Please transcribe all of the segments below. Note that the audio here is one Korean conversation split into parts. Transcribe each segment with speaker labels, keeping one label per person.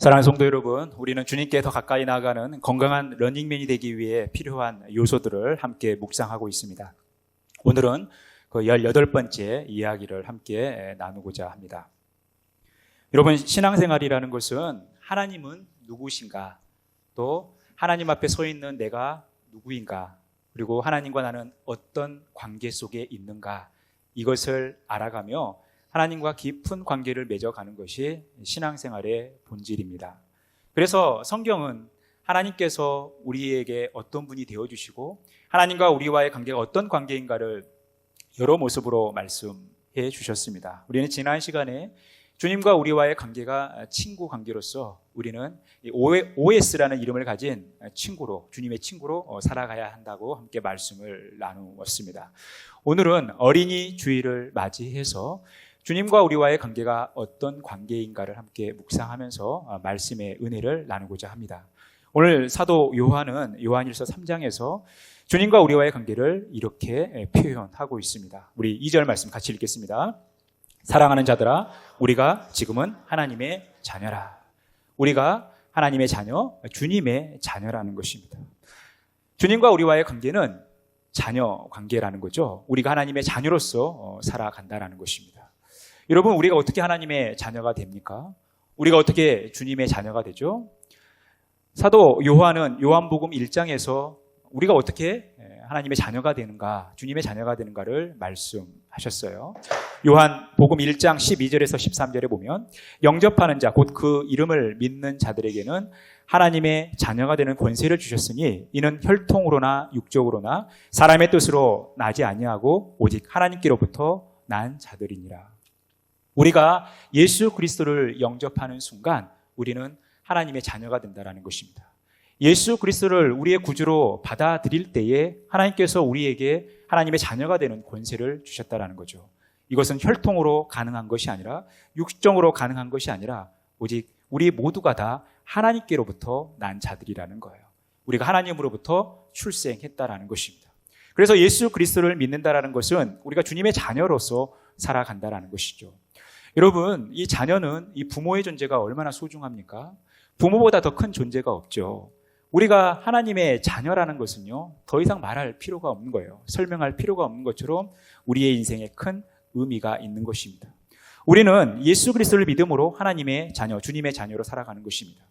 Speaker 1: 사랑하는 성도 여러분, 우리는 주님께 더 가까이 나아가는 건강한 러닝맨이 되기 위해 필요한 요소들을 함께 묵상하고 있습니다. 오늘은 그 18번째 이야기를 함께 나누고자 합니다. 여러분, 신앙생활이라는 것은 하나님은 누구신가, 또 하나님 앞에 서 있는 내가 누구인가, 그리고 하나님과 나는 어떤 관계 속에 있는가, 이것을 알아가며 하나님과 깊은 관계를 맺어가는 것이 신앙생활의 본질입니다. 그래서 성경은 하나님께서 우리에게 어떤 분이 되어주시고 하나님과 우리와의 관계가 어떤 관계인가를 여러 모습으로 말씀해 주셨습니다. 우리는 지난 시간에 주님과 우리와의 관계가 친구 관계로서 우리는 OS라는 이름을 가진 친구로, 주님의 친구로 살아가야 한다고 함께 말씀을 나누었습니다. 오늘은 어린이 주일을 맞이해서 주님과 우리와의 관계가 어떤 관계인가를 함께 묵상하면서 말씀의 은혜를 나누고자 합니다. 오늘 사도 요한은 요한일서 3장에서 주님과 우리와의 관계를 이렇게 표현하고 있습니다. 우리 2절 말씀 같이 읽겠습니다. 사랑하는 자들아, 우리가 지금은 하나님의 자녀라. 우리가 하나님의 자녀, 주님의 자녀라는 것입니다. 주님과 우리와의 관계는 자녀 관계라는 거죠. 우리가 하나님의 자녀로서 살아간다는 것입니다. 여러분, 우리가 어떻게 하나님의 자녀가 됩니까? 우리가 어떻게 주님의 자녀가 되죠? 사도 요한은 요한복음 1장에서 우리가 어떻게 하나님의 자녀가 되는가, 주님의 자녀가 되는가를 말씀하셨어요. 요한복음 1장 12절에서 13절에 보면 영접하는 자, 곧 그 이름을 믿는 자들에게는 하나님의 자녀가 되는 권세를 주셨으니 이는 혈통으로나 육적으로나 사람의 뜻으로 나지 아니하고 오직 하나님께로부터 난 자들이니라. 우리가 예수 그리스도를 영접하는 순간 우리는 하나님의 자녀가 된다는 것입니다. 예수 그리스도를 우리의 구주로 받아들일 때에 하나님께서 우리에게 하나님의 자녀가 되는 권세를 주셨다는 거죠. 이것은 혈통으로 가능한 것이 아니라 육정으로 가능한 것이 아니라 오직 우리 모두가 다 하나님께로부터 난 자들이라는 거예요. 우리가 하나님으로부터 출생했다라는 것입니다. 그래서 예수 그리스도를 믿는다라는 것은 우리가 주님의 자녀로서 살아간다라는 것이죠. 여러분, 이 자녀는 이 부모의 존재가 얼마나 소중합니까? 부모보다 더 큰 존재가 없죠. 우리가 하나님의 자녀라는 것은요, 더 이상 말할 필요가 없는 거예요. 설명할 필요가 없는 것처럼 우리의 인생에 큰 의미가 있는 것입니다. 우리는 예수 그리스도를 믿음으로 하나님의 자녀, 주님의 자녀로 살아가는 것입니다.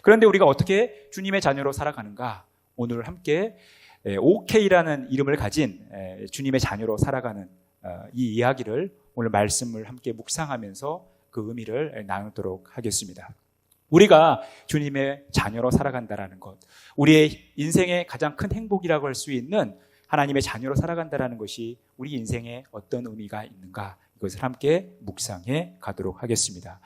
Speaker 1: 그런데 우리가 어떻게 주님의 자녀로 살아가는가? 오늘 함께 OK라는 이름을 가진 주님의 자녀로 살아가는 이 이야기를 오늘 말씀을 함께 묵상하면서 그 의미를 나누도록 하겠습니다. 우리가 주님의 자녀로 살아간다는 것, 우리의 인생의 가장 큰 행복이라고 할 수 있는 하나님의 자녀로 살아간다는 것이 우리 인생에 어떤 의미가 있는가, 이것을 함께 묵상해 가도록 하겠습니다.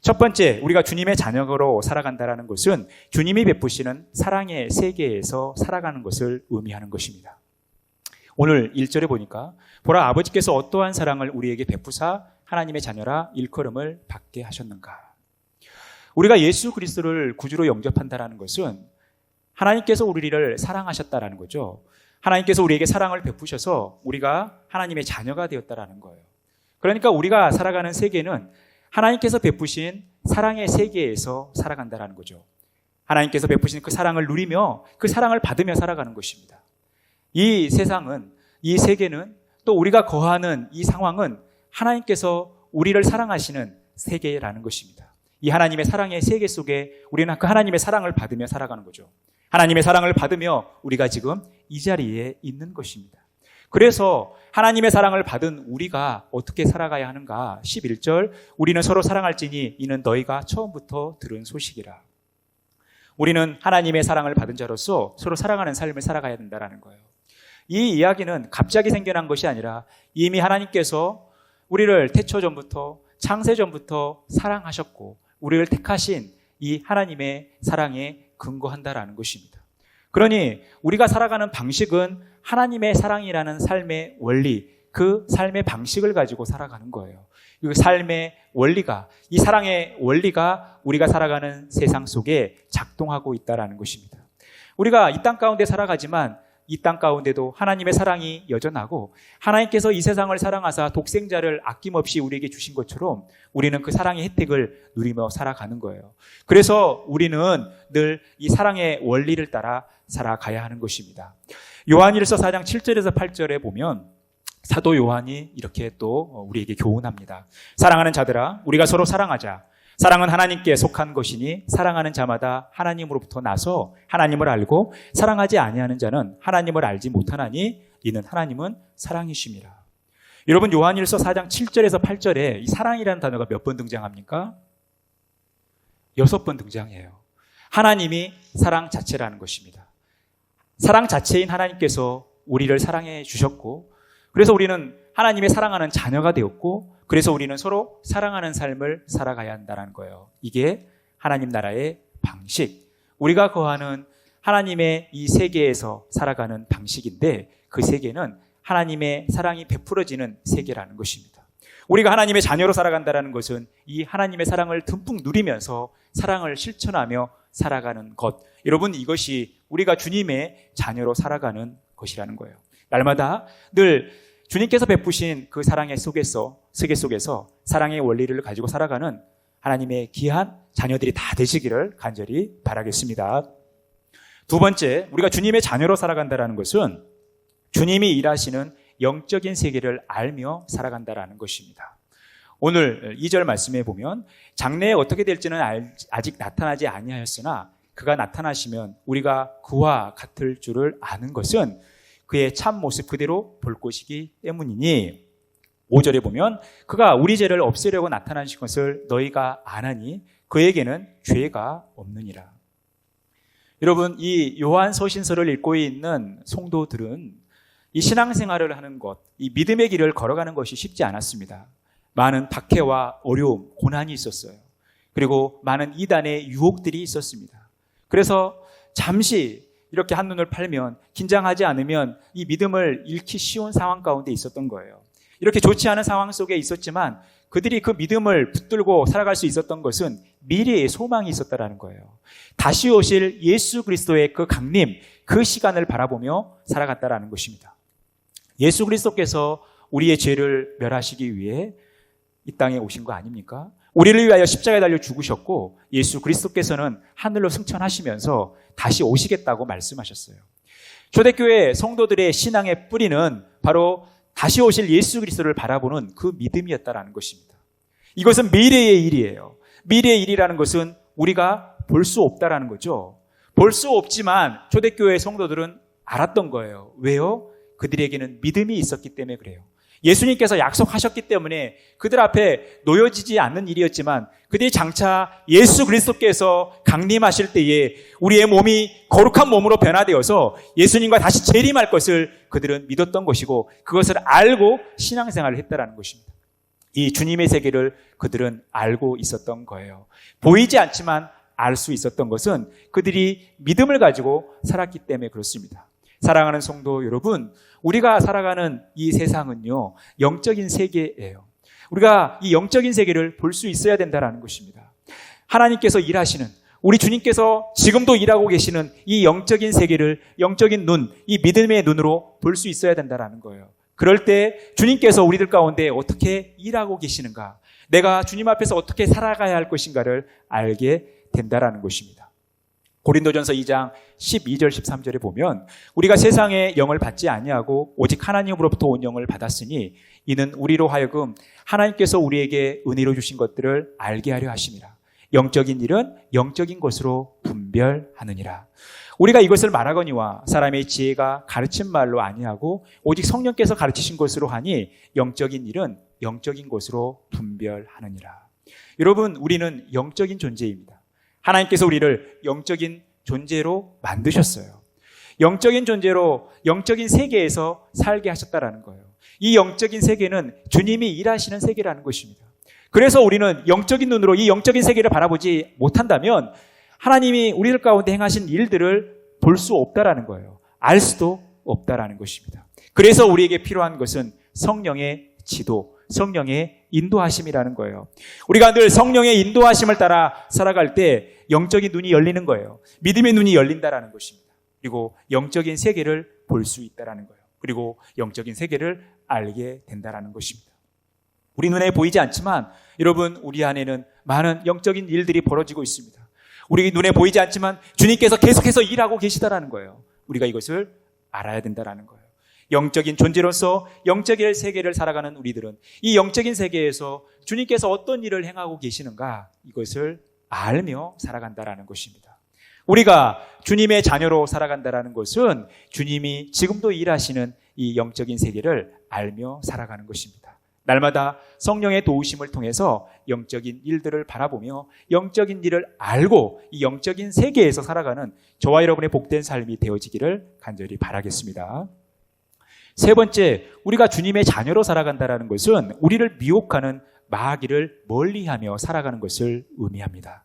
Speaker 1: 첫 번째, 우리가 주님의 자녀로 살아간다는 것은 주님이 베푸시는 사랑의 세계에서 살아가는 것을 의미하는 것입니다. 오늘 1절에 보니까 보라, 아버지께서 어떠한 사랑을 우리에게 베푸사 하나님의 자녀라 일컬음을 받게 하셨는가. 우리가 예수 그리스도를 구주로 영접한다는 것은 하나님께서 우리를 사랑하셨다라는 거죠. 하나님께서 우리에게 사랑을 베푸셔서 우리가 하나님의 자녀가 되었다라는 거예요. 그러니까 우리가 살아가는 세계는 하나님께서 베푸신 사랑의 세계에서 살아간다라는 거죠. 하나님께서 베푸신 그 사랑을 누리며 그 사랑을 받으며 살아가는 것입니다. 이 세상은, 이 세계는, 또 우리가 거하는 이 상황은 하나님께서 우리를 사랑하시는 세계라는 것입니다. 이 하나님의 사랑의 세계 속에 우리는 그 하나님의 사랑을 받으며 살아가는 거죠. 하나님의 사랑을 받으며 우리가 지금 이 자리에 있는 것입니다. 그래서 하나님의 사랑을 받은 우리가 어떻게 살아가야 하는가? 11절, 우리는 서로 사랑할지니 이는 너희가 처음부터 들은 소식이라. 우리는 하나님의 사랑을 받은 자로서 서로 사랑하는 삶을 살아가야 된다는 거예요. 이 이야기는 갑자기 생겨난 것이 아니라 이미 하나님께서 우리를 태초 전부터, 창세 전부터 사랑하셨고 우리를 택하신 이 하나님의 사랑에 근거한다라는 것입니다. 그러니 우리가 살아가는 방식은 하나님의 사랑이라는 삶의 원리, 그 삶의 방식을 가지고 살아가는 거예요. 그 삶의 원리가, 이 사랑의 원리가 우리가 살아가는 세상 속에 작동하고 있다는 것입니다. 우리가 이 땅 가운데 살아가지만 이 땅 가운데도 하나님의 사랑이 여전하고 하나님께서 이 세상을 사랑하사 독생자를 아낌없이 우리에게 주신 것처럼 우리는 그 사랑의 혜택을 누리며 살아가는 거예요. 그래서 우리는 늘 이 사랑의 원리를 따라 살아가야 하는 것입니다. 요한일서 4장 7절에서 8절에 보면 사도 요한이 이렇게 또 우리에게 교훈합니다. 사랑하는 자들아, 우리가 서로 사랑하자. 사랑은 하나님께 속한 것이니 사랑하는 자마다 하나님으로부터 나서 하나님을 알고 사랑하지 아니하는 자는 하나님을 알지 못하나니 이는 하나님은 사랑이심이라. 여러분, 요한일서 4장 7절에서 8절에 이 사랑이라는 단어가 몇 번 등장합니까? 6번 등장해요. 하나님이 사랑 자체라는 것입니다. 사랑 자체인 하나님께서 우리를 사랑해 주셨고, 그래서 우리는 하나님의 사랑하는 자녀가 되었고, 그래서 우리는 서로 사랑하는 삶을 살아가야 한다는 거예요. 이게 하나님 나라의 방식, 우리가 거하는 하나님의 이 세계에서 살아가는 방식인데, 그 세계는 하나님의 사랑이 베풀어지는 세계라는 것입니다. 우리가 하나님의 자녀로 살아간다는 것은 이 하나님의 사랑을 듬뿍 누리면서 사랑을 실천하며 살아가는 것. 여러분, 이것이 우리가 주님의 자녀로 살아가는 것이라는 거예요. 날마다 늘 주님께서 베푸신 그 사랑의 세계 속에서 사랑의 원리를 가지고 살아가는 하나님의 귀한 자녀들이 다 되시기를 간절히 바라겠습니다. 두 번째, 우리가 주님의 자녀로 살아간다는 것은 주님이 일하시는 영적인 세계를 알며 살아간다는 것입니다. 오늘 2절 말씀에 보면 장래에 어떻게 될지는 아직 나타나지 아니하였으나 그가 나타나시면 우리가 그와 같을 줄을 아는 것은 그의 참 모습 그대로 볼 것이기 때문이니, 5절에 보면 그가 우리 죄를 없애려고 나타나신 것을 너희가 아나니 그에게는 죄가 없느니라. 여러분, 이 요한 서신서를 읽고 있는 성도들은 이 신앙생활을 하는 것, 이 믿음의 길을 걸어가는 것이 쉽지 않았습니다. 많은 박해와 어려움, 고난이 있었어요. 그리고 많은 이단의 유혹들이 있었습니다. 그래서 잠시 이렇게 한눈을 팔면, 긴장하지 않으면 이 믿음을 잃기 쉬운 상황 가운데 있었던 거예요. 이렇게 좋지 않은 상황 속에 있었지만 그들이 그 믿음을 붙들고 살아갈 수 있었던 것은 미래의 소망이 있었다는 거예요. 다시 오실 예수 그리스도의 그 강림, 그 시간을 바라보며 살아갔다는 것입니다. 예수 그리스도께서 우리의 죄를 멸하시기 위해 이 땅에 오신 거 아닙니까? 우리를 위하여 십자가에 달려 죽으셨고, 예수 그리스도께서는 하늘로 승천하시면서 다시 오시겠다고 말씀하셨어요. 초대교회 성도들의 신앙의 뿌리는 바로 다시 오실 예수 그리스도를 바라보는 그 믿음이었다라는 것입니다. 이것은 미래의 일이에요. 미래의 일이라는 것은 우리가 볼 수 없다라는 거죠. 볼 수 없지만 초대교회 성도들은 알았던 거예요. 왜요? 그들에게는 믿음이 있었기 때문에 그래요. 예수님께서 약속하셨기 때문에 그들 앞에 놓여지지 않는 일이었지만, 그들이 장차 예수 그리스도께서 강림하실 때에 우리의 몸이 거룩한 몸으로 변화되어서 예수님과 다시 재림할 것을 그들은 믿었던 것이고, 그것을 알고 신앙생활을 했다는 것입니다. 이 주님의 세계를 그들은 알고 있었던 거예요. 보이지 않지만 알 수 있었던 것은 그들이 믿음을 가지고 살았기 때문에 그렇습니다. 사랑하는 성도 여러분, 우리가 살아가는 이 세상은요, 영적인 세계예요. 우리가 이 영적인 세계를 볼 수 있어야 된다는 것입니다. 하나님께서 일하시는, 우리 주님께서 지금도 일하고 계시는 이 영적인 세계를, 영적인 눈, 이 믿음의 눈으로 볼 수 있어야 된다는 거예요. 그럴 때 주님께서 우리들 가운데 어떻게 일하고 계시는가, 내가 주님 앞에서 어떻게 살아가야 할 것인가를 알게 된다는 것입니다. 고린도전서 2장 12절 13절에 보면 우리가 세상의 영을 받지 아니하고 오직 하나님으로부터 온 영을 받았으니 이는 우리로 하여금 하나님께서 우리에게 은혜로 주신 것들을 알게 하려 하심이라. 영적인 일은 영적인 것으로 분별하느니라. 우리가 이것을 말하거니와 사람의 지혜가 가르친 말로 아니하고 오직 성령께서 가르치신 것으로 하니 영적인 일은 영적인 것으로 분별하느니라. 여러분, 우리는 영적인 존재입니다. 하나님께서 우리를 영적인 존재로 만드셨어요. 영적인 존재로 영적인 세계에서 살게 하셨다라는 거예요. 이 영적인 세계는 주님이 일하시는 세계라는 것입니다. 그래서 우리는 영적인 눈으로 이 영적인 세계를 바라보지 못한다면 하나님이 우리들 가운데 행하신 일들을 볼 수 없다라는 거예요. 알 수도 없다라는 것입니다. 그래서 우리에게 필요한 것은 성령의 지도, 성령의 인도하심이라는 거예요. 우리가 늘 성령의 인도하심을 따라 살아갈 때 영적인 눈이 열리는 거예요. 믿음의 눈이 열린다라는 것입니다. 그리고 영적인 세계를 볼 수 있다라는 거예요. 그리고 영적인 세계를 알게 된다라는 것입니다. 우리 눈에 보이지 않지만 여러분, 우리 안에는 많은 영적인 일들이 벌어지고 있습니다. 우리 눈에 보이지 않지만 주님께서 계속해서 일하고 계시다라는 거예요. 우리가 이것을 알아야 된다라는 거예요. 영적인 존재로서 영적인 세계를 살아가는 우리들은 이 영적인 세계에서 주님께서 어떤 일을 행하고 계시는가, 이것을 알며 살아간다라는 것입니다. 우리가 주님의 자녀로 살아간다라는 것은 주님이 지금도 일하시는 이 영적인 세계를 알며 살아가는 것입니다. 날마다 성령의 도우심을 통해서 영적인 일들을 바라보며 영적인 일을 알고 이 영적인 세계에서 살아가는 저와 여러분의 복된 삶이 되어지기를 간절히 바라겠습니다. 세 번째, 우리가 주님의 자녀로 살아간다는 것은 우리를 미혹하는 마귀를 멀리하며 살아가는 것을 의미합니다.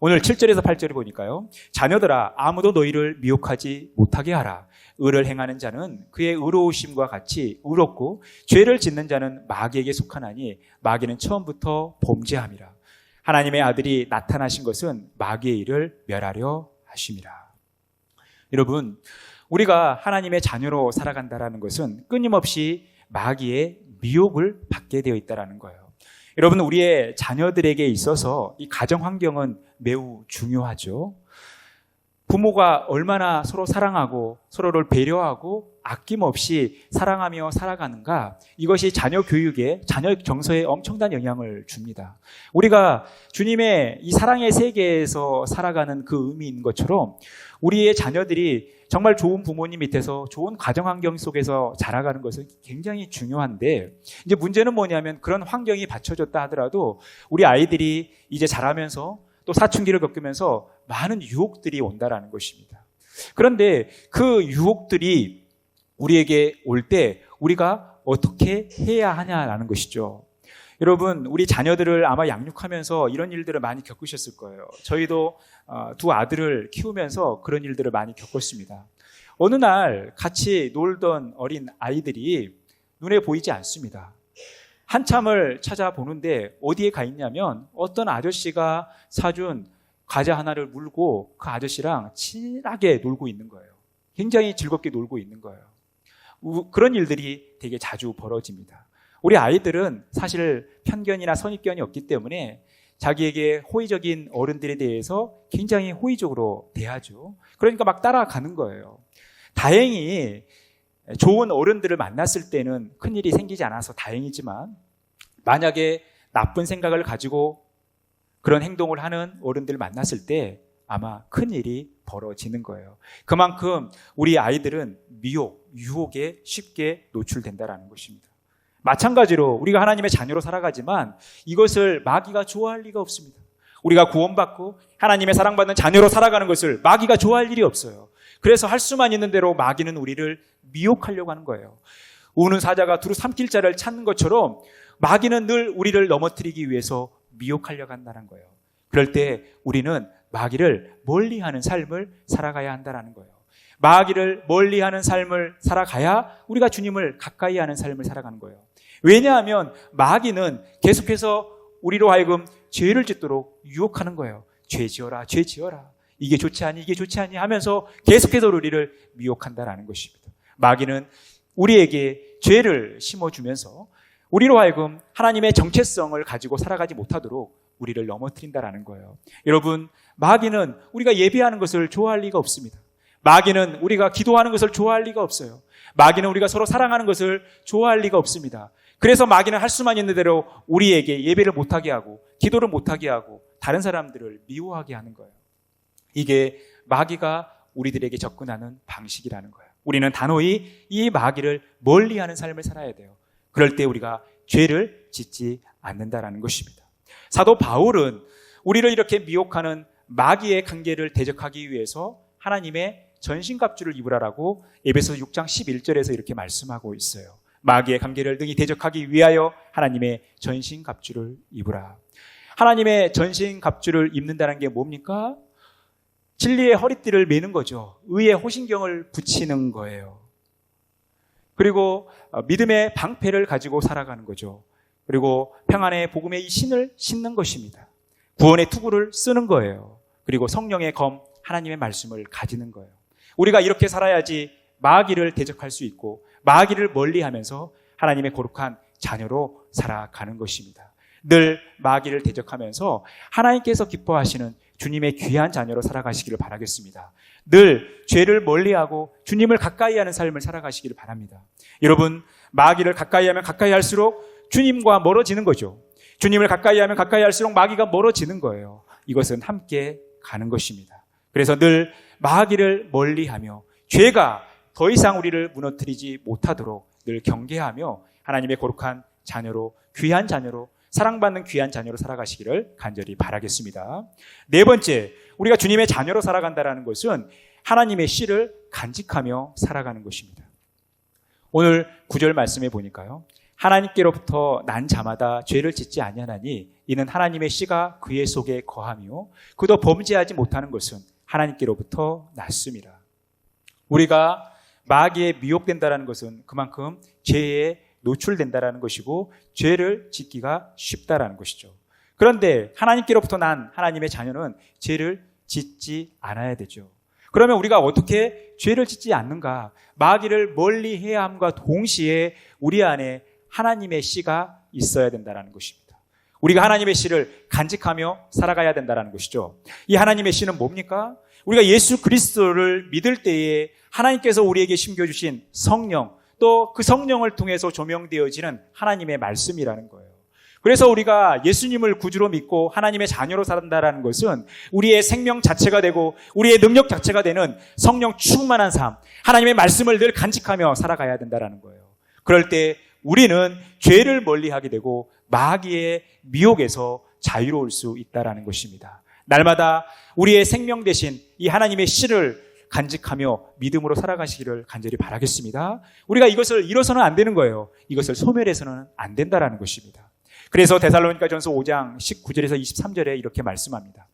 Speaker 1: 오늘 7절에서 8절을 보니까요, 자녀들아, 아무도 너희를 미혹하지 못하게 하라. 의를 행하는 자는 그의 의로우심과 같이 의롭고 죄를 짓는 자는 마귀에게 속하나니 마귀는 처음부터 범죄함이라. 하나님의 아들이 나타나신 것은 마귀의 일을 멸하려 하심이라. 여러분, 우리가 하나님의 자녀로 살아간다는 것은 끊임없이 마귀의 미혹을 받게 되어 있다는 거예요. 여러분, 우리의 자녀들에게 있어서 이 가정 환경은 매우 중요하죠. 부모가 얼마나 서로 사랑하고 서로를 배려하고 아낌없이 사랑하며 살아가는가, 이것이 자녀 교육에, 자녀 정서에 엄청난 영향을 줍니다. 우리가 주님의 이 사랑의 세계에서 살아가는 그 의미인 것처럼 우리의 자녀들이 정말 좋은 부모님 밑에서 좋은 가정 환경 속에서 자라가는 것은 굉장히 중요한데, 이제 문제는 뭐냐면 그런 환경이 받쳐졌다 하더라도 우리 아이들이 이제 자라면서 또 사춘기를 겪으면서 많은 유혹들이 온다라는 것입니다. 그런데 그 유혹들이 우리에게 올 때 우리가 어떻게 해야 하냐라는 것이죠. 여러분, 우리 자녀들을 아마 양육하면서 이런 일들을 많이 겪으셨을 거예요. 저희도 두 아들을 키우면서 그런 일들을 많이 겪었습니다. 어느 날 같이 놀던 어린 아이들이 눈에 보이지 않습니다. 한참을 찾아보는데 어디에 가 있냐면 어떤 아저씨가 사준 과자 하나를 물고 그 아저씨랑 친하게 놀고 있는 거예요. 굉장히 즐겁게 놀고 있는 거예요. 그런 일들이 되게 자주 벌어집니다. 우리 아이들은 사실 편견이나 선입견이 없기 때문에 자기에게 호의적인 어른들에 대해서 굉장히 호의적으로 대하죠. 그러니까 막 따라가는 거예요. 다행히 좋은 어른들을 만났을 때는 큰일이 생기지 않아서 다행이지만, 만약에 나쁜 생각을 가지고 그런 행동을 하는 어른들을 만났을 때 아마 큰일이 벌어지는 거예요. 그만큼 우리 아이들은 미혹, 유혹에 쉽게 노출된다는 것입니다. 마찬가지로 우리가 하나님의 자녀로 살아가지만 이것을 마귀가 좋아할 리가 없습니다. 우리가 구원받고 하나님의 사랑받는 자녀로 살아가는 것을 마귀가 좋아할 일이 없어요. 그래서 할 수만 있는 대로 마귀는 우리를 미혹하려고 하는 거예요. 우는 사자가 두루 삼킬 자를 찾는 것처럼 마귀는 늘 우리를 넘어뜨리기 위해서 미혹하려고 한다는 거예요. 그럴 때 우리는 마귀를 멀리하는 삶을 살아가야 한다는 거예요. 마귀를 멀리하는 삶을 살아가야 우리가 주님을 가까이 하는 삶을 살아가는 거예요. 왜냐하면 마귀는 계속해서 우리로 하여금 죄를 짓도록 유혹하는 거예요. 죄 지어라, 죄 지어라. 이게 좋지 않니, 이게 좋지 않니 하면서 계속해서 우리를 미혹한다는 것입니다. 마귀는 우리에게 죄를 심어주면서 우리로 하여금 하나님의 정체성을 가지고 살아가지 못하도록 우리를 넘어뜨린다는 거예요. 여러분, 마귀는 우리가 예배하는 것을 좋아할 리가 없습니다. 마귀는 우리가 기도하는 것을 좋아할 리가 없어요. 마귀는 우리가 서로 사랑하는 것을 좋아할 리가 없습니다. 그래서 마귀는 할 수만 있는 대로 우리에게 예배를 못하게 하고 기도를 못하게 하고 다른 사람들을 미워하게 하는 거예요. 이게 마귀가 우리들에게 접근하는 방식이라는 거예요. 우리는 단호히 이 마귀를 멀리하는 삶을 살아야 돼요. 그럴 때 우리가 죄를 짓지 않는다라는 것입니다. 사도 바울은 우리를 이렇게 미혹하는 마귀의 관계를 대적하기 위해서 하나님의 전신갑주를 입으라라고 에베소서 6장 11절에서 이렇게 말씀하고 있어요. 마귀의 관계를 능히 대적하기 위하여 하나님의 전신갑주를 입으라. 하나님의 전신갑주를 입는다는 게 뭡니까? 진리의 허리띠를 매는 거죠. 의의 호신경을 붙이는 거예요. 그리고 믿음의 방패를 가지고 살아가는 거죠. 그리고 평안의 복음의 이 신을 신는 것입니다. 구원의 투구를 쓰는 거예요. 그리고 성령의 검, 하나님의 말씀을 가지는 거예요. 우리가 이렇게 살아야지 마귀를 대적할 수 있고 마귀를 멀리하면서 하나님의 거룩한 자녀로 살아가는 것입니다. 늘 마귀를 대적하면서 하나님께서 기뻐하시는 주님의 귀한 자녀로 살아가시기를 바라겠습니다. 늘 죄를 멀리하고 주님을 가까이 하는 삶을 살아가시기를 바랍니다. 여러분, 마귀를 가까이 하면 가까이 할수록 주님과 멀어지는 거죠. 주님을 가까이 하면 가까이 할수록 마귀가 멀어지는 거예요. 이것은 함께 가는 것입니다. 그래서 늘 마귀를 멀리하며 죄가 더 이상 우리를 무너뜨리지 못하도록 늘 경계하며 하나님의 거룩한 자녀로, 귀한 자녀로, 사랑받는 귀한 자녀로 살아가시기를 간절히 바라겠습니다. 네 번째, 우리가 주님의 자녀로 살아간다는 것은 하나님의 씨를 간직하며 살아가는 것입니다. 오늘 9절 말씀에 보니까요, 하나님께로부터 난 자마다 죄를 짓지 아니하나니 이는 하나님의 씨가 그의 속에 거하며 그도 범죄하지 못하는 것은 하나님께로부터 났습니다. 우리가 마귀에 미혹된다는 것은 그만큼 죄에 노출된다는 것이고 죄를 짓기가 쉽다라는 것이죠. 그런데 하나님께로부터 난 하나님의 자녀는 죄를 짓지 않아야 되죠. 그러면 우리가 어떻게 죄를 짓지 않는가? 마귀를 멀리해야 함과 동시에 우리 안에 하나님의 씨가 있어야 된다는 것입니다. 우리가 하나님의 씨를 간직하며 살아가야 된다는 것이죠. 이 하나님의 씨는 뭡니까? 우리가 예수 그리스도를 믿을 때에 하나님께서 우리에게 심겨주신 성령, 또 그 성령을 통해서 조명되어지는 하나님의 말씀이라는 거예요. 그래서 우리가 예수님을 구주로 믿고 하나님의 자녀로 산다는 것은 우리의 생명 자체가 되고 우리의 능력 자체가 되는 성령 충만한 삶, 하나님의 말씀을 늘 간직하며 살아가야 된다는 거예요. 그럴 때 우리는 죄를 멀리하게 되고 마귀의 미혹에서 자유로울 수 있다는 것입니다. 날마다 우리의 생명 대신 이 하나님의 씨를 간직하며 믿음으로 살아가시기를 간절히 바라겠습니다. 우리가 이것을 잃어서는 안 되는 거예요. 이것을 소멸해서는 안 된다는 것입니다. 그래서 데살로니가전서 5장 19절에서 23절에 이렇게 말씀합니다.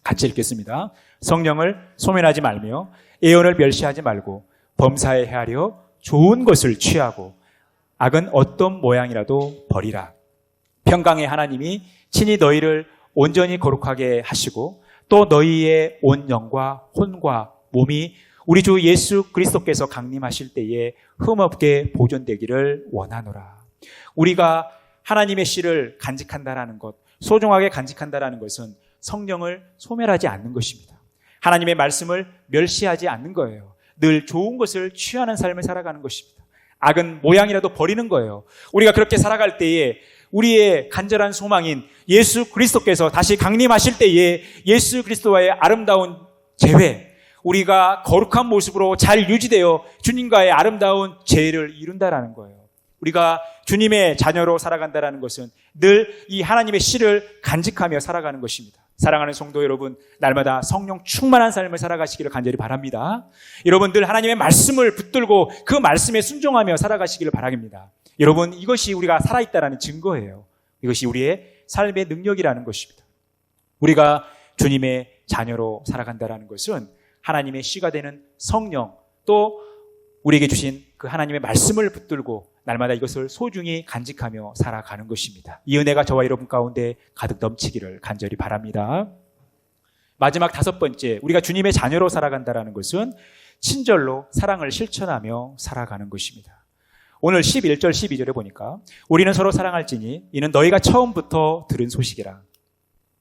Speaker 1: 같이 읽겠습니다. 성령을 소멸하지 말며 예언을 멸시하지 말고 범사에 헤아려 좋은 것을 취하고 악은 어떤 모양이라도 버리라. 평강의 하나님이 친히 너희를 온전히 거룩하게 하시고 또 너희의 온 영과 혼과 몸이 우리 주 예수 그리스도께서 강림하실 때에 흠없게 보존되기를 원하노라. 우리가 하나님의 씨를 간직한다라는 것, 소중하게 간직한다라는 것은 성령을 소멸하지 않는 것입니다. 하나님의 말씀을 멸시하지 않는 거예요. 늘 좋은 것을 취하는 삶을 살아가는 것입니다. 악은 모양이라도 버리는 거예요. 우리가 그렇게 살아갈 때에 우리의 간절한 소망인 예수 그리스도께서 다시 강림하실 때에 예수 그리스도와의 아름다운 재회, 우리가 거룩한 모습으로 잘 유지되어 주님과의 아름다운 재회를 이룬다라는 거예요. 우리가 주님의 자녀로 살아간다는 것은 늘 이 하나님의 씨를 간직하며 살아가는 것입니다. 사랑하는 성도 여러분, 날마다 성령 충만한 삶을 살아가시기를 간절히 바랍니다. 여러분들 하나님의 말씀을 붙들고 그 말씀에 순종하며 살아가시기를 바랍니다. 여러분, 이것이 우리가 살아있다는 증거예요. 이것이 우리의 삶의 능력이라는 것입니다. 우리가 주님의 자녀로 살아간다는 것은 하나님의 씨가 되는 성령, 또 우리에게 주신 그 하나님의 말씀을 붙들고 날마다 이것을 소중히 간직하며 살아가는 것입니다. 이 은혜가 저와 여러분 가운데 가득 넘치기를 간절히 바랍니다. 마지막 5번째, 우리가 주님의 자녀로 살아간다는 것은 친절로 사랑을 실천하며 살아가는 것입니다. 오늘 11절, 12절에 보니까 우리는 서로 사랑할지니 이는 너희가 처음부터 들은 소식이라.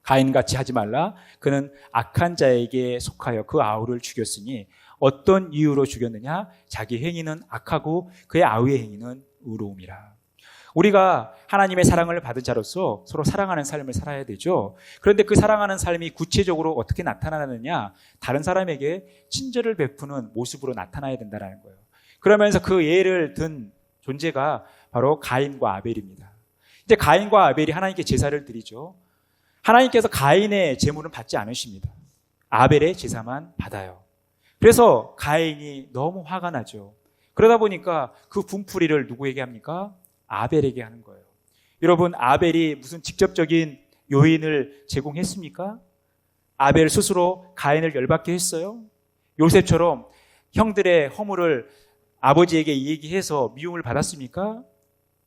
Speaker 1: 가인같이 하지 말라. 그는 악한 자에게 속하여 그 아우를 죽였으니 어떤 이유로 죽였느냐? 자기 행위는 악하고 그의 아우의 행위는 의로움이라. 우리가 하나님의 사랑을 받은 자로서 서로 사랑하는 삶을 살아야 되죠. 그런데 그 사랑하는 삶이 구체적으로 어떻게 나타나느냐? 다른 사람에게 친절을 베푸는 모습으로 나타나야 된다는 거예요. 그러면서 그 예를 든 존재가 바로 가인과 아벨입니다. 이제 가인과 아벨이 하나님께 제사를 드리죠. 하나님께서 가인의 제물은 받지 않으십니다. 아벨의 제사만 받아요. 그래서 가인이 너무 화가 나죠. 그러다 보니까 그 분풀이를 누구에게 합니까? 아벨에게 하는 거예요. 여러분, 아벨이 무슨 직접적인 요인을 제공했습니까? 아벨 스스로 가인을 열받게 했어요? 요셉처럼 형들의 허물을 아버지에게 얘기해서 미움을 받았습니까?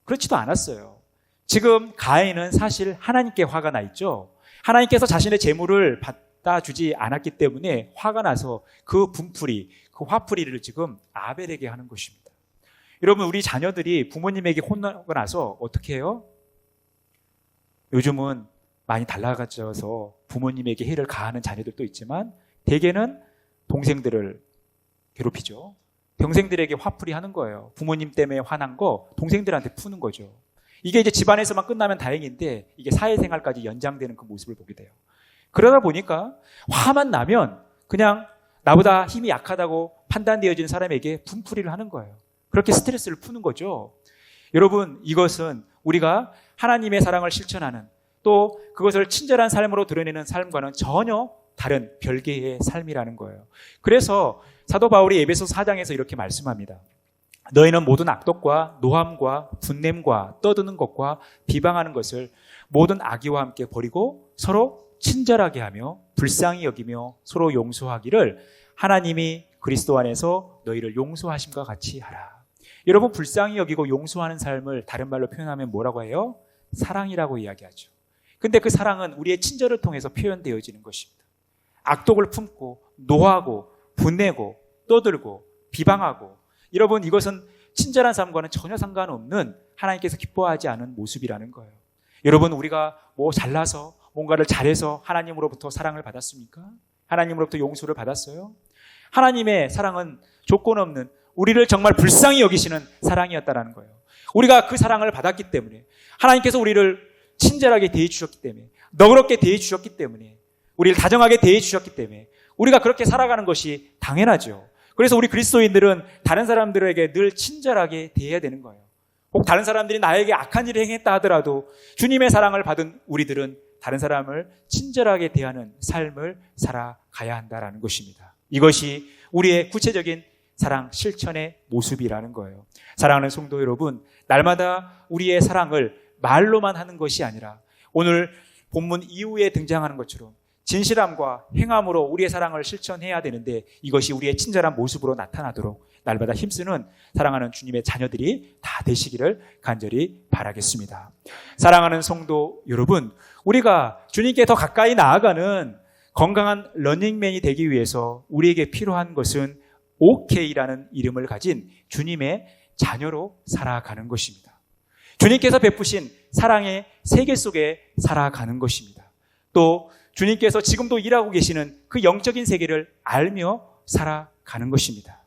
Speaker 1: 그렇지도 않았어요. 지금 가인은 사실 하나님께 화가 나 있죠. 하나님께서 자신의 재물을 받아주지 않았기 때문에 화가 나서 그 분풀이, 그 화풀이를 지금 아벨에게 하는 것입니다. 여러분, 우리 자녀들이 부모님에게 혼나고 나서 어떻게 해요? 요즘은 많이 달라져서 부모님에게 해를 가하는 자녀들도 있지만 대개는 동생들을 괴롭히죠. 동생들에게 화풀이 하는 거예요. 부모님 때문에 화난 거 동생들한테 푸는 거죠. 이게 이제 집안에서만 끝나면 다행인데 이게 사회생활까지 연장되는 그 모습을 보게 돼요. 그러다 보니까 화만 나면 그냥 나보다 힘이 약하다고 판단되어진 사람에게 분풀이를 하는 거예요. 그렇게 스트레스를 푸는 거죠. 여러분, 이것은 우리가 하나님의 사랑을 실천하는 또 그것을 친절한 삶으로 드러내는 삶과는 전혀 다른 별개의 삶이라는 거예요. 그래서 사도 바울이 에베소서 4장에서 이렇게 말씀합니다. 너희는 모든 악독과 노함과 분냄과 떠드는 것과 비방하는 것을 모든 악의와 함께 버리고 서로 친절하게 하며 불쌍히 여기며 서로 용서하기를 하나님이 그리스도 안에서 너희를 용서하심과 같이 하라. 여러분, 불쌍히 여기고 용서하는 삶을 다른 말로 표현하면 뭐라고 해요? 사랑이라고 이야기하죠. 근데 그 사랑은 우리의 친절을 통해서 표현되어지는 것입니다. 악독을 품고 노하고 분내고 떠들고 비방하고, 여러분, 이것은 친절한 삶과는 전혀 상관없는 하나님께서 기뻐하지 않은 모습이라는 거예요. 여러분, 우리가 뭐 잘나서 뭔가를 잘해서 하나님으로부터 사랑을 받았습니까? 하나님으로부터 용서를 받았어요? 하나님의 사랑은 조건 없는, 우리를 정말 불쌍히 여기시는 사랑이었다라는 거예요. 우리가 그 사랑을 받았기 때문에, 하나님께서 우리를 친절하게 대해 주셨기 때문에, 너그럽게 대해 주셨기 때문에, 우리를 다정하게 대해 주셨기 때문에 우리가 그렇게 살아가는 것이 당연하죠. 그래서 우리 그리스도인들은 다른 사람들에게 늘 친절하게 대해야 되는 거예요. 혹 다른 사람들이 나에게 악한 일을 행했다 하더라도 주님의 사랑을 받은 우리들은 다른 사람을 친절하게 대하는 삶을 살아가야 한다는 것입니다. 이것이 우리의 구체적인 사랑 실천의 모습이라는 거예요. 사랑하는 성도 여러분, 날마다 우리의 사랑을 말로만 하는 것이 아니라 오늘 본문 이후에 등장하는 것처럼 진실함과 행함으로 우리의 사랑을 실천해야 되는데, 이것이 우리의 친절한 모습으로 나타나도록 날마다 힘쓰는 사랑하는 주님의 자녀들이 다 되시기를 간절히 바라겠습니다. 사랑하는 성도 여러분, 우리가 주님께 더 가까이 나아가는 건강한 러닝맨이 되기 위해서 우리에게 필요한 것은 OK라는 이름을 가진 주님의 자녀로 살아가는 것입니다. 주님께서 베푸신 사랑의 세계 속에 살아가는 것입니다. 또 주님께서 지금도 일하고 계시는 그 영적인 세계를 알며 살아가는 것입니다.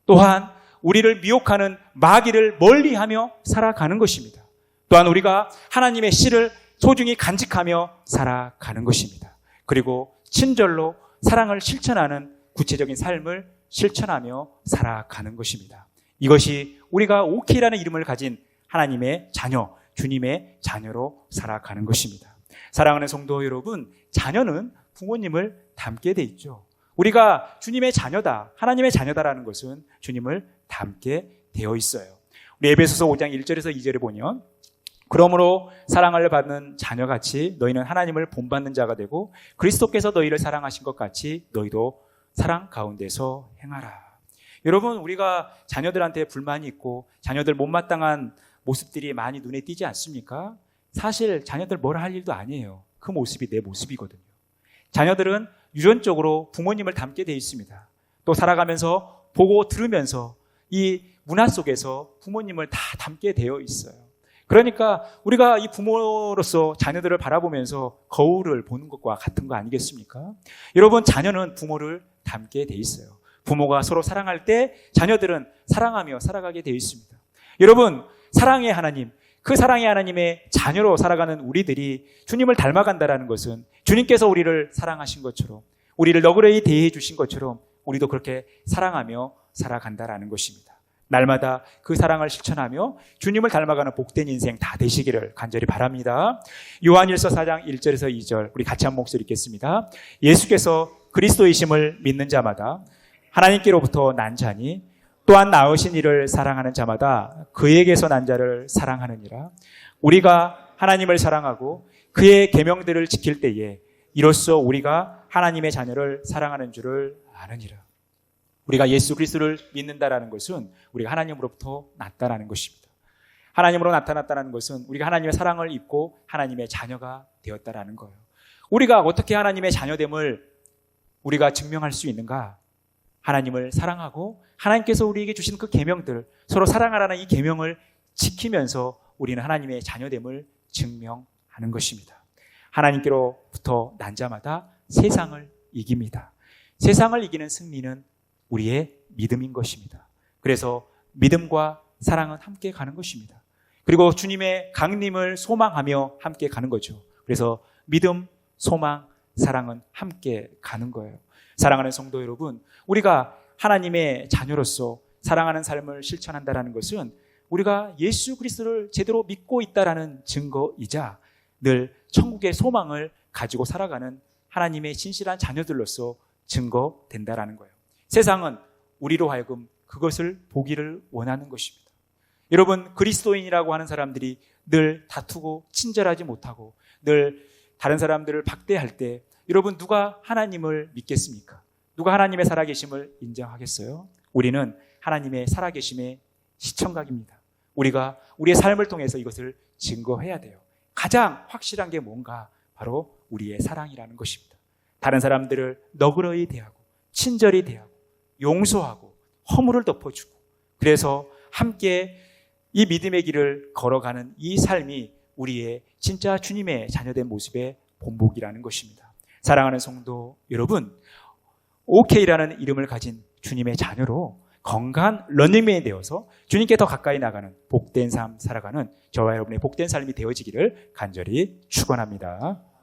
Speaker 1: 또한 우리를 미혹하는 마귀를 멀리하며 살아가는 것입니다. 또한 우리가 하나님의 씨를 소중히 간직하며 살아가는 것입니다. 그리고 친절로 사랑을 실천하는 구체적인 삶을 실천하며 살아가는 것입니다. 이것이 우리가 오케이라는 이름을 가진 하나님의 자녀, 주님의 자녀로 살아가는 것입니다. 사랑하는 성도 여러분, 자녀는 부모님을 닮게 돼 있죠. 우리가 주님의 자녀다, 하나님의 자녀다라는 것은 주님을 닮게 되어 있어요. 우리 에베소서 5장 1절에서 2절에 보면, 그러므로 사랑을 받는 자녀같이 너희는 하나님을 본받는 자가 되고 그리스도께서 너희를 사랑하신 것 같이 너희도 사랑 가운데서 행하라. 여러분, 우리가 자녀들한테 불만이 있고 자녀들 못마땅한 모습들이 많이 눈에 띄지 않습니까? 사실 자녀들 뭐라 할 일도 아니에요. 그 모습이 내 모습이거든요. 자녀들은 유전적으로 부모님을 닮게 되어 있습니다. 또 살아가면서 보고 들으면서 이 문화 속에서 부모님을 다 닮게 되어 있어요. 그러니까 우리가 이 부모로서 자녀들을 바라보면서 거울을 보는 것과 같은 거 아니겠습니까? 여러분, 자녀는 부모를 닮게 돼 있어요. 부모가 서로 사랑할 때 자녀들은 사랑하며 살아가게 되어 있습니다. 여러분, 사랑의 하나님, 그 사랑의 하나님의 자녀로 살아가는 우리들이 주님을 닮아간다는 것은 주님께서 우리를 사랑하신 것처럼, 우리를 너그러이 대해 주신 것처럼 우리도 그렇게 사랑하며 살아간다는 것입니다. 날마다 그 사랑을 실천하며 주님을 닮아가는 복된 인생 다 되시기를 간절히 바랍니다. 요한일서 4장 1절에서 2절 우리 같이 한 목소리 읽겠습니다. 예수께서 그리스도이심을 믿는 자마다 하나님께로부터 난 자니 또한 낳으신 이를 사랑하는 자마다 그에게서 난 자를 사랑하느니라. 우리가 하나님을 사랑하고 그의 계명들을 지킬 때에 이로써 우리가 하나님의 자녀를 사랑하는 줄을 아느니라. 우리가 예수 그리스도를 믿는다라는 것은 우리가 하나님으로부터 났다라는 것입니다. 하나님으로 나타났다는 것은 우리가 하나님의 사랑을 입고 하나님의 자녀가 되었다라는 거예요. 우리가 어떻게 하나님의 자녀됨을 우리가 증명할 수 있는가? 하나님을 사랑하고 하나님께서 우리에게 주신 그 계명들, 서로 사랑하라는 이 계명을 지키면서 우리는 하나님의 자녀됨을 증명하는 것입니다. 하나님께로부터 난 자마다 세상을 이깁니다. 세상을 이기는 승리는 우리의 믿음인 것입니다. 그래서 믿음과 사랑은 함께 가는 것입니다. 그리고 주님의 강림을 소망하며 함께 가는 거죠. 그래서 믿음, 소망, 사랑은 함께 가는 거예요. 사랑하는 성도 여러분, 우리가 하나님의 자녀로서 사랑하는 삶을 실천한다는 것은 우리가 예수 그리스도를 제대로 믿고 있다는 증거이자 늘 천국의 소망을 가지고 살아가는 하나님의 진실한 자녀들로서 증거된다는 거예요. 세상은 우리로 하여금 그것을 보기를 원하는 것입니다. 여러분, 그리스도인이라고 하는 사람들이 늘 다투고 친절하지 못하고 늘 다른 사람들을 박대할 때 여러분, 누가 하나님을 믿겠습니까? 누가 하나님의 살아계심을 인정하겠어요? 우리는 하나님의 살아계심의 시청각입니다. 우리가 우리의 삶을 통해서 이것을 증거해야 돼요. 가장 확실한 게 뭔가? 바로 우리의 사랑이라는 것입니다. 다른 사람들을 너그러이 대하고 친절히 대하고 용서하고 허물을 덮어주고, 그래서 함께 이 믿음의 길을 걸어가는 이 삶이 우리의 진짜 주님의 자녀된 모습의 본보기라는 것입니다. 사랑하는 성도 여러분, OK라는 이름을 가진 주님의 자녀로 건강한 런닝맨이 되어서 주님께 더 가까이 나가는 복된 삶 살아가는 저와 여러분의 복된 삶이 되어지기를 간절히 축원합니다.